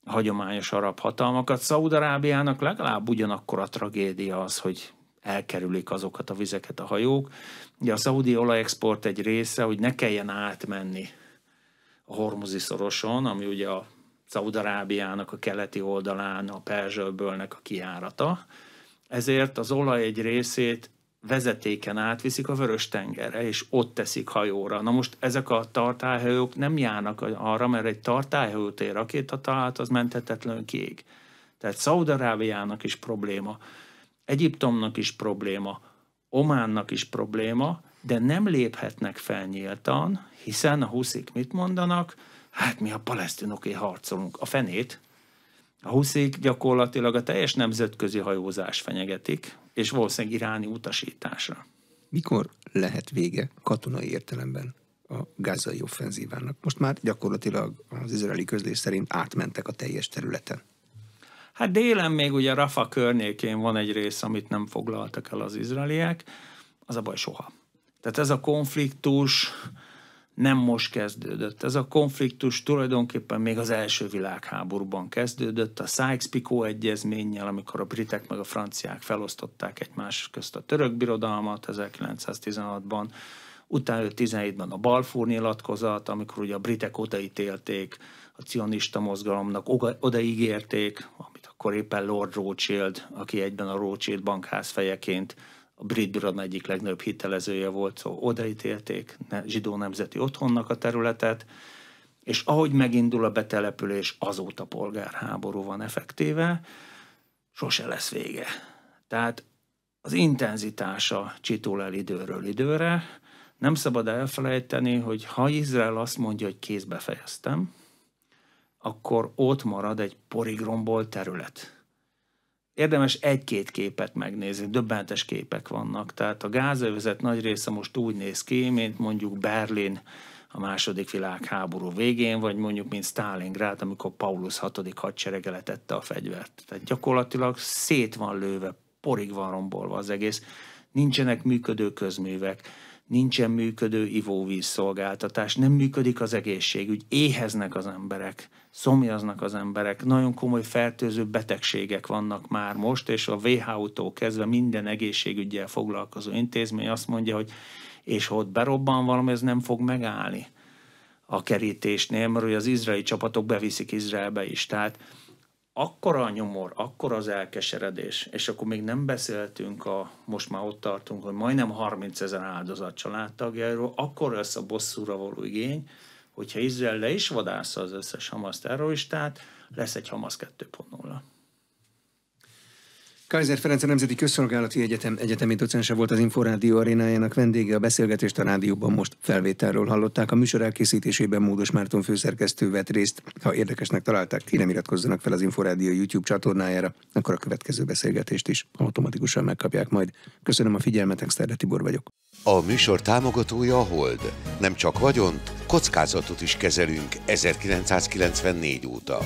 a hagyományos arab hatalmakat. Szaúd-Arábiának legalább ugyanakkor a tragédia az, hogy elkerülik azokat a vizeket a hajók. Ugye a szaudi olajexport egy része, hogy ne kelljen átmenni a Hormuzi szoroson, ami ugye a Szaúd-Arábiának a keleti oldalán, a Perzsa-öbölnek a kijárata. Ezért az olaj egy részét vezetéken átviszik a Vörös-tengerre, és ott teszik hajóra. Na most ezek a tartályhajók nem járnak arra, mert egy tartályhajót ér rakétatalálat, az menthetetlenül kiég. Tehát Szaúd-Arábiának is probléma, Egyiptomnak is probléma, Ománnak is probléma, de nem léphetnek fel nyíltan, hiszen a huszik mit mondanak? Hát mi a palesztinokért harcolunk. A fenét. A huszik gyakorlatilag a teljes nemzetközi hajózás fenyegetik, és valószínűleg iráni utasításra. Mikor lehet vége katonai értelemben a gázai offenzívának? Most már gyakorlatilag az izraeli közlés szerint átmentek a teljes területen. Hát délen még ugye Rafa környékén van egy rész, amit nem foglaltak el az izraeliek, az a baj soha. Tehát ez a konfliktus nem most kezdődött. Ez a konfliktus tulajdonképpen még az első világháborúban kezdődött, a Sykes-Picot egyezménnyel, amikor a britek meg a franciák felosztották egymás közt a török birodalmat 1916-ban, utána 17-ben a Balfour nyilatkozat, amikor ugye a britek odaítélték a cionista mozgalomnak, odaígérték, amit akkor éppen Lord Rothschild, aki egyben a Rothschild bankház fejeként a brit birodalom egyik legnagyobb hitelezője volt, szóval odaítélték zsidó nemzeti otthonnak a területet, és ahogy megindul a betelepülés, azóta polgárháború van effektíve, sose lesz vége. Tehát az intenzitása csitul el időről időre. Nem szabad elfelejteni, hogy ha Izrael azt mondja, hogy kézbe fejeztem, akkor ott marad egy porig rombolt terület. Érdemes egy-két képet megnézni, döbbenetes képek vannak. Tehát a gázövezet nagy része most úgy néz ki, mint mondjuk Berlin a második világháború végén, vagy mondjuk mint Sztálingrád, amikor Paulus 6. hadserege letette a fegyvert. Tehát gyakorlatilag szét van lőve, porig van rombolva az egész. Nincsenek működő közművek, nincsen működő ivóvízszolgáltatás, nem működik az egészségügy, éheznek az emberek, szomjaznak az emberek, nagyon komoly fertőző betegségek vannak már most, és a WHO-tól kezdve minden egészségüggyel foglalkozó intézmény azt mondja, hogy és ha ott berobban valami, ez nem fog megállni a kerítésnél, mert az izraeli csapatok beviszik Izraelbe is. Tehát akkora a nyomor, akkora az elkeseredés, és akkor még nem beszéltünk, most már ott tartunk, hogy majdnem 30 000 áldozat családtagjairól, akkor lesz a bosszúra való igény, hogyha Izrael le is vadásza az összes Hamas terroristát, lesz egy Hamas 2.0. Kaiser Ferenc a Nemzeti Közszolgálati Egyetem egyetemi docense volt az Inforádió arénájának vendége. A beszélgetést a rádióban most felvételről hallották. A műsor elkészítésében Módos Márton főszerkesztő vett részt. Ha érdekesnek találták, kérem iratkozzanak fel az Inforádió YouTube csatornájára, akkor a következő beszélgetést is automatikusan megkapják majd. Köszönöm a figyelmet, Exterde Tibor vagyok. A műsor támogatója a Hold. Nem csak vagyont, kockázatot is kezelünk 1994 óta.